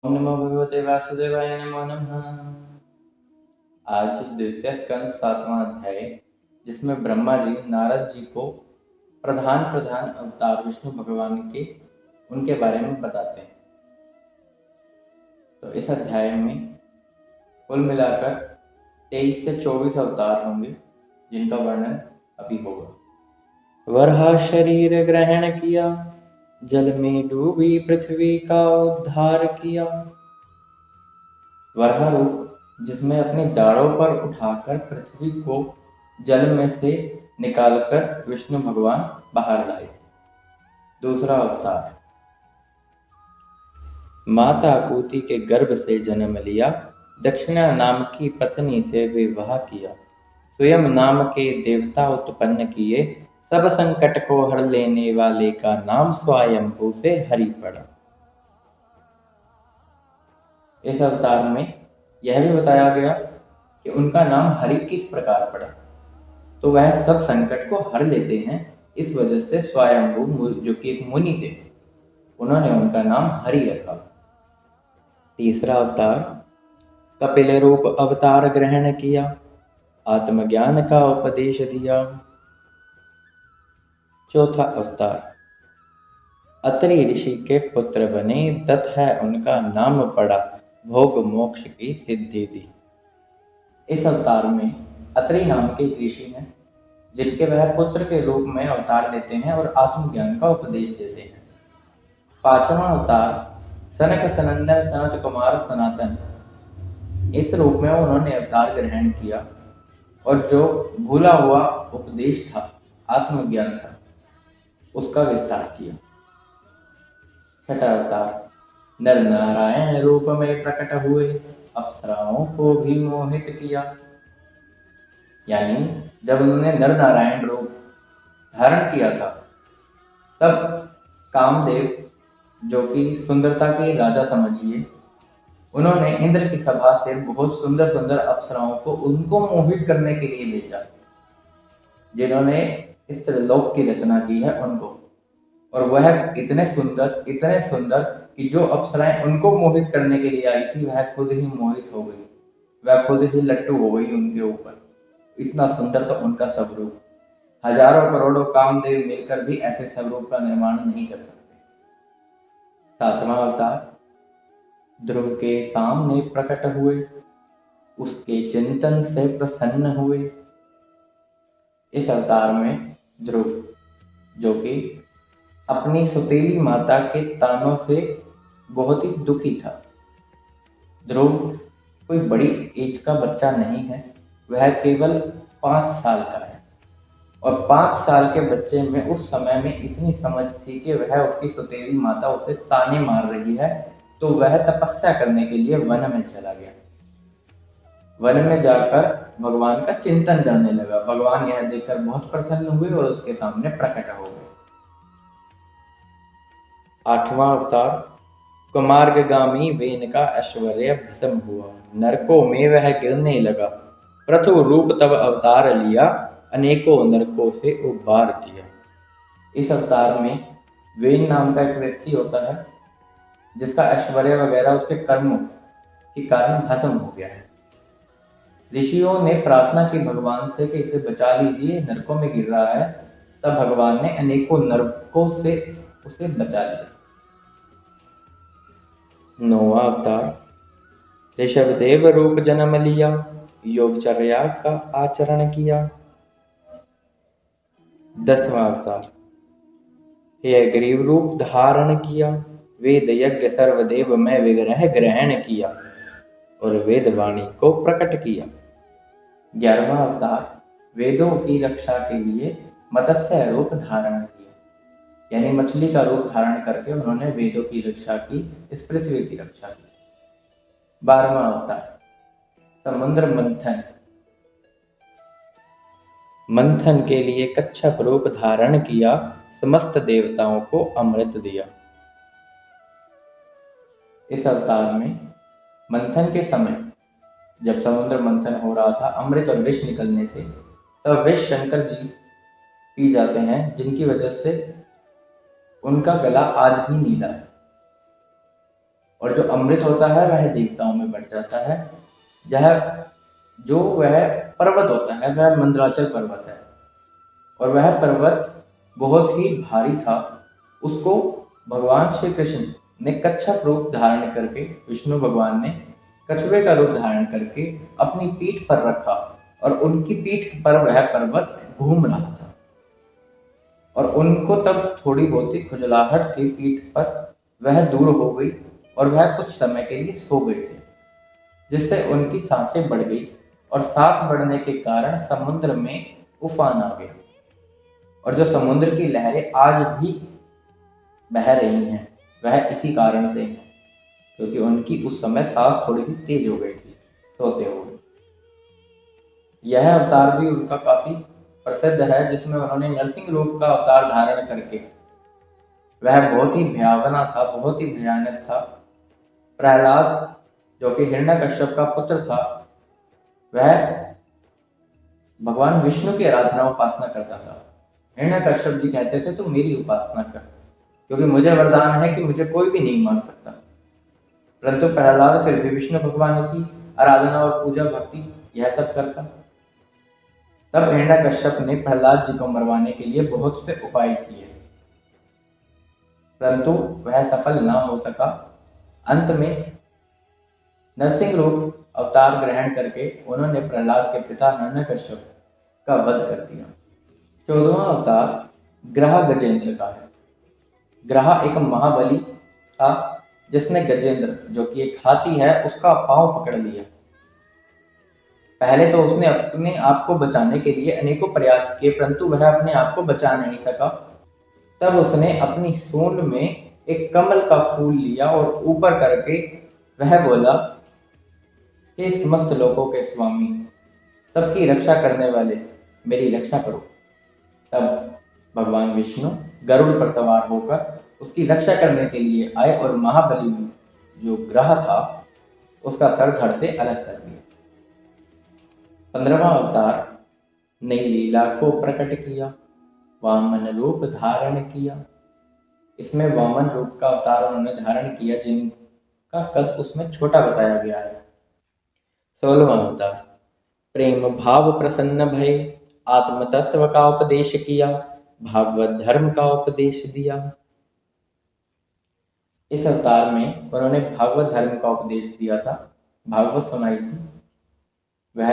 ओम नमो भगवते वासुदेवाय नमो नमः। आज द्वितीय स्कंद 7वां अध्याय, जिसमें ब्रह्मा जी नारद जी को प्रधान प्रधान अवतार विष्णु भगवान के उनके बारे में बताते हैं। तो इस अध्याय में कुल मिलाकर 23 से 24 अवतार होंगे, जिनका वर्णन अभी होगा। वराह शरीर ग्रहण किया, जल में डूबी पृथ्वी का उद्धार किया। वराह रूप, जिसमें अपनी दाढ़ों पर उठाकर पृथ्वी को जल में से निकालकर विष्णु भगवान बाहर लाए थे। दूसरा अवतार, माता कूति के गर्भ से जन्म लिया, दक्षिणा नाम की पत्नी से विवाह किया, स्वयं नाम के देवता उत्पन्न किए, सब संकट को हर लेने वाले का नाम स्वयंभू से हरि पड़ा। इस अवतार में यह भी बताया गया कि उनका नाम हरि किस प्रकार पड़ा। तो वह सब संकट को हर लेते हैं, इस वजह से स्वयंभू जो कि एक मुनि थे, उन्होंने उनका नाम हरि रखा। तीसरा अवतार, कपिल रूप अवतार ग्रहण किया, आत्मज्ञान का उपदेश दिया। चौथा अवतार, अत्रि ऋषि के पुत्र बने, दत्त है उनका नाम पड़ा, भोग मोक्ष की सिद्धि दी। इस अवतार में अत्रि नाम के एक ऋषि हैं, जिनके वह पुत्र के रूप में अवतार लेते हैं और आत्मज्ञान का उपदेश देते हैं। पांचवा अवतार, सनक सनंदन सनत कुमार सनातन, इस रूप में उन्होंने अवतार ग्रहण किया और जो भूला हुआ उपदेश था, आत्मज्ञान था, उसका विस्तार किया। छठा अवतार, नर नारायण रूप में प्रकट हुए, अप्सराओं को भी मोहित किया। यानी जब उन्होंने नर नारायण रूप धारण किया था, तब कामदेव, जो कि सुंदरता के राजा समझिए, उन्होंने इंद्र की सभा से बहुत सुंदर सुंदर अप्सराओं को उनको मोहित करने के लिए भेजा, जिन्होंने इस त्रिलोक की रचना की है उनको। और वह इतने सुंदर कि जो अप्सराएं उनको मोहित करने के लिए आई थी, वह खुद ही मोहित हो गई, वह खुद ही लट्टू हो गई उनके ऊपर। इतना सुंदर तो उनका स्वरूप, हजारों करोड़ों कामदेव मिलकर भी ऐसे स्वरूप का निर्माण नहीं कर सकते। सातवां अवतार, ध्रुव के सामने प्रकट हुए, उसके चिंतन से प्रसन्न हुए। इस अवतार में ध्रुव, जो कि अपनी सुतेली माता के तानों से बहुत ही दुखी था। ध्रुव कोई बड़ी एज का बच्चा नहीं है, वह केवल 5 साल का है। और 5 साल के बच्चे में उस समय में इतनी समझ थी कि वह उसकी सुतेली माता उसे ताने मार रही है, तो वह तपस्या करने के लिए वन में चला गया। वन में जाकर भगवान का चिंतन करने लगा। भगवान यह देखकर बहुत प्रसन्न हुए और उसके सामने प्रकट हो गए। आठवां अवतार, कुमार्गामी वेन का ऐश्वर्य भस्म हुआ, नरकों में वह गिरने लगा, प्रथु रूप तब अवतार लिया, अनेकों नरकों से उबार दिया। इस अवतार में वेन नाम का एक व्यक्ति होता है, जिसका ऐश्वर्य वगैरह उसके कर्मों के कारण भस्म हो गया है। ऋषियों ने प्रार्थना की भगवान से कि इसे बचा लीजिए, नरकों में गिर रहा है। तब भगवान ने अनेकों नरकों से उसे बचा लिया। नौवां अवतार, ऋषभदेव रूप जन्म लिया, योगचर्या का आचरण किया। 10वां अवतार, हयग्रीव रूप धारण किया, वेद यज्ञ सर्वदेव में विग्रह ग्रहण किया और वेद वाणी को प्रकट किया। 11वां अवतार, वेदों की रक्षा के लिए मत्स्य रूप धारण किया, यानी मछली का रूप धारण करके उन्होंने वेदों की रक्षा की, इस पृथ्वी की रक्षा की। 12वां अवतार, समुद्र मंथन, मंथन के लिए कच्छप रूप धारण किया, समस्त देवताओं को अमृत दिया। इस अवतार में मंथन के समय, जब समुद्र मंथन हो रहा था, अमृत और विष निकलने थे, तब विष शंकर जी पी जाते हैं, जिनकी वजह से उनका गला आज भी नीला है। और जो अमृत होता है वह देवताओं में बढ़ जाता है। यह जो वह पर्वत होता है वह मंदराचल पर्वत है, और वह पर्वत बहुत ही भारी था। उसको भगवान श्री कृष्ण ने कच्छप रूप धारण करके, विष्णु भगवान ने कछुए का रूप धारण करके अपनी पीठ पर रखा, और उनकी पीठ पर वह पर्वत घूम रहा था। और उनको तब थोड़ी बहुत ही खुजलाहट थी पीठ पर, वह दूर हो गई और वह कुछ समय के लिए सो गए थे, जिससे उनकी सांसें बढ़ गई, और सांस बढ़ने के कारण समुद्र में उफान आ गया। और जो समुद्र की लहरें आज भी बह रही हैं वह इसी कारण से है, क्योंकि उनकी उस समय सांस थोड़ी सी तेज हो गई थी सोते हुए। यह अवतार भी उनका काफी प्रसिद्ध है, जिसमें उन्होंने नरसिंह रूप का अवतार धारण करके, वह बहुत ही भयावना था, बहुत ही भयानक था। प्रहलाद जो कि हिरण्यकश्यप का पुत्र था, वह भगवान विष्णु की आराधना उपासना करता था। हिरण्यकश्यप जी कहते थे तुम मेरी उपासना कर, क्योंकि मुझे वरदान है कि मुझे कोई भी नहीं मार सकता। परंतु प्रहलाद फिर भी विष्णु भगवान की आराधना और पूजा भक्ति यह सब करता। तब हिरण्यकश्यप ने प्रहलाद जी को मरवाने के लिए बहुत से उपाय किए, परंतु वह सफल ना हो सका। अंत में नरसिंह रूप अवतार ग्रहण करके उन्होंने प्रहलाद के पिता हिरण्यकश्यप का वध कर दिया। 14वां अवतार ग्रह गजेंद्र का है। ग्रह एक महाबली था, जिसने गजेंद्र जो कि एक हाथी है उसका पांव पकड़ लिया। पहले तो उसने अपने आप को बचाने के लिए अनेकों प्रयास किए, परंतु वह अपने आप को बचा नहीं सका। तब उसने अपनी सूंड में एक कमल का फूल लिया और ऊपर करके वह बोला, हे समस्त लोगों के स्वामी, सबकी रक्षा करने वाले, मेरी रक्षा करो। तब भगवान विष्णु गरुड़ पर सवार होकर उसकी रक्षा करने के लिए आए और महाबली जो ग्रह था उसका सर धड़ से अलग कर दिया। 15वां अवतार नई लीला को प्रकट किया, वामन रूप धारण किया। इसमें वामन रूप का अवतार उन्होंने धारण किया, जिनका कद उसमें छोटा बताया गया है। 16वां अवतार प्रेम भाव प्रसन्न भय, आत्म तत्व का उपदेश किया, भागवत धर्म का उपदेश दिया। इस अवतार में उन्होंने भागवत धर्म का उपदेश दिया था, भागवत सुनाई थी। वह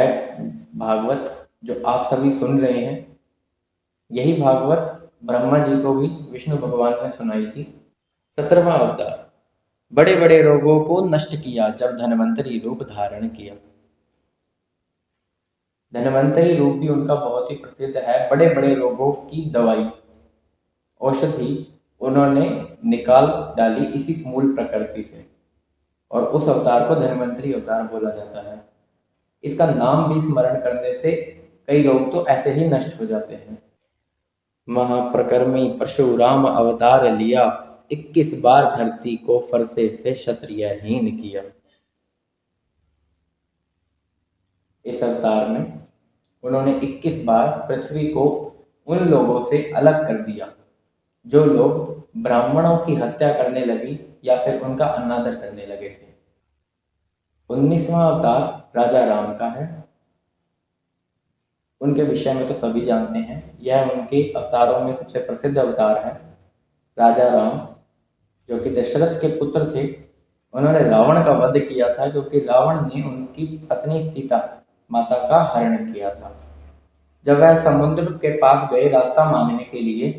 भागवत जो आप सभी सुन रहे हैं, यही भागवत ब्रह्मा जी को भी विष्णु भगवान ने सुनाई थी। 17वां अवतार बड़े बड़े रोगों को नष्ट किया, जब धन्वंतरी रूप धारण किया। धन्वंतरी रूप भी उनका बहुत ही प्रसिद्ध है। बड़े बड़े रोगों की दवाई, औषधि उन्होंने निकाल डाली इसी मूल प्रकृति से, और उस अवतार को धन्वंतरी अवतार बोला जाता है। इसका नाम भी स्मरण करने से कई रोग तो ऐसे ही नष्ट हो जाते हैं। महाप्रकर्मी परशुराम अवतार लिया, 21 बार धरती को फरसे से क्षत्रियहीन किया। इस अवतार में उन्होंने 21 बार पृथ्वी को उन लोगों से अलग कर दिया जो लोग ब्राह्मणों की हत्या करने लगी या फिर उनका अनादर करने लगे थे। 19वां अवतार राजा राम का है। उनके विषय में तो सभी जानते हैं, यह उनके अवतारों में सबसे प्रसिद्ध अवतार है। राजा राम जो कि दशरथ के पुत्र थे, उन्होंने रावण का वध किया था, क्योंकि रावण ने उनकी पत्नी सीता माता का हरण किया था। जब वह समुद्र के पास गए रास्ता मांगने के लिए,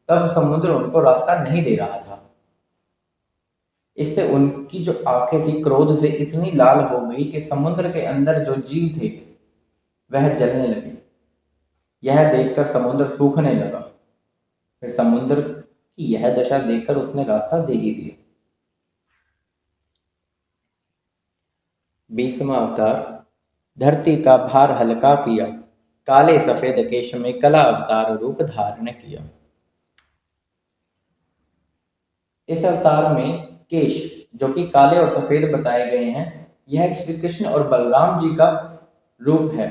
तब समुद्र उनको रास्ता नहीं दे रहा था। इससे उनकी जो आंखें थी क्रोध से इतनी लाल हो गई कि समुद्र के अंदर जो जीव थे वह जलने लगे। यह देखकर समुद्र सूखने लगा। फिर समुद्र की यह दशा देखकर उसने रास्ता दे ही दिया। 20वां अवतार धरती का भार हल्का किया, काले सफेद केश में कला अवतार रूप धारण किया। इस अवतार में केश जो कि काले और सफेद बताए गए हैं, यह श्री कृष्ण और बलराम जी का रूप है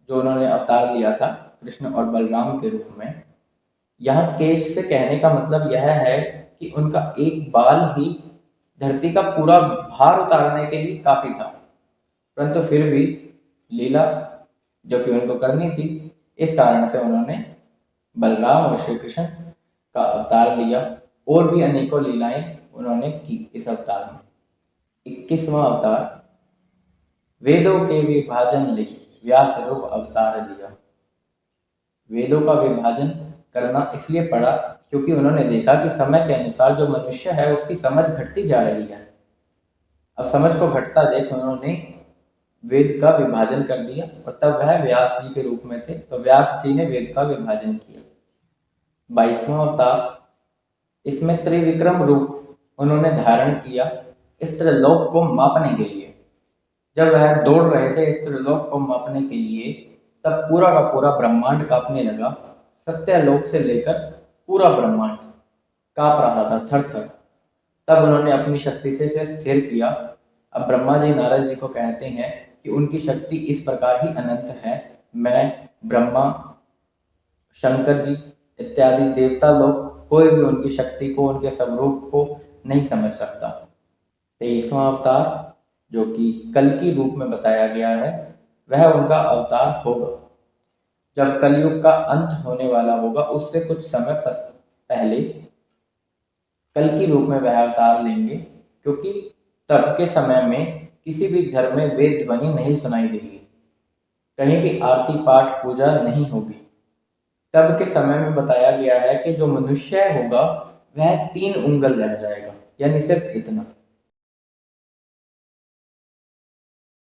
जो उन्होंने अवतार लिया था कृष्ण और बलराम के रूप में। यहाँ केश से कहने का मतलब यह है कि उनका एक बाल ही धरती का पूरा भार उतारने के लिए काफी था, परंतु फिर भी लीला जो कि उनको करनी थी, इस कारण से उन्होंने बलराम और श्री कृष्ण का अवतार लिया और भी अनेकों लीलाएं उन्होंने की इस अवतार में। 21वां अवतार, वेदों के विभाजन लिए व्यास रूप अवतार लिया। वेदों का विभाजन करना इसलिए पड़ा क्योंकि उन्होंने देखा कि समय के अनुसार जो मनुष्य है उसकी समझ घटती जा रही है। अब समझ को घटता देख उन्होंने वेद का विभाजन कर दिया और तब वह व्यास जी के रूप में थे, तो व्यास जी ने वेद का विभाजन किया। 22वां अवतार, इसमें त्रिविक्रम रूप उन्होंने धारण किया इस त्रिलोक को मापने के लिए। जब वह दौड़ रहे थे इस त्रिलोक को मापने के लिए, तब पूरा का पूरा ब्रह्मांड कांपने लगा। सत्यलोक से लेकर पूरा ब्रह्मांड कांप रहा था थर थर। तब उन्होंने अपनी शक्ति से इसे स्थिर किया। अब ब्रह्मा जी नारद जी को कहते हैं कि उनकी शक्ति इस प्रकार ही अनंत है, मैं, ब्रह्मा, शंकर जी इत्यादि देवता लोग कोई भी उनकी शक्ति को, उनके स्वरूप को नहीं समझ सकता। 23वां अवतार जो कि कल की रूप में बताया गया है, वह उनका अवतार होगा। जब कलयुग का अंत होने वाला होगा उससे कुछ समय पहले कल की रूप में वह अवतार लेंगे, क्योंकि तब के समय में किसी भी घर में वेद ध्वनि नहीं सुनाई देगी, कहीं भी आरती पाठ पूजा नहीं होगी। तब के समय में बताया गया है कि जो मनुष्य होगा वह 3 उंगल रह जाएगा, यानी सिर्फ इतना।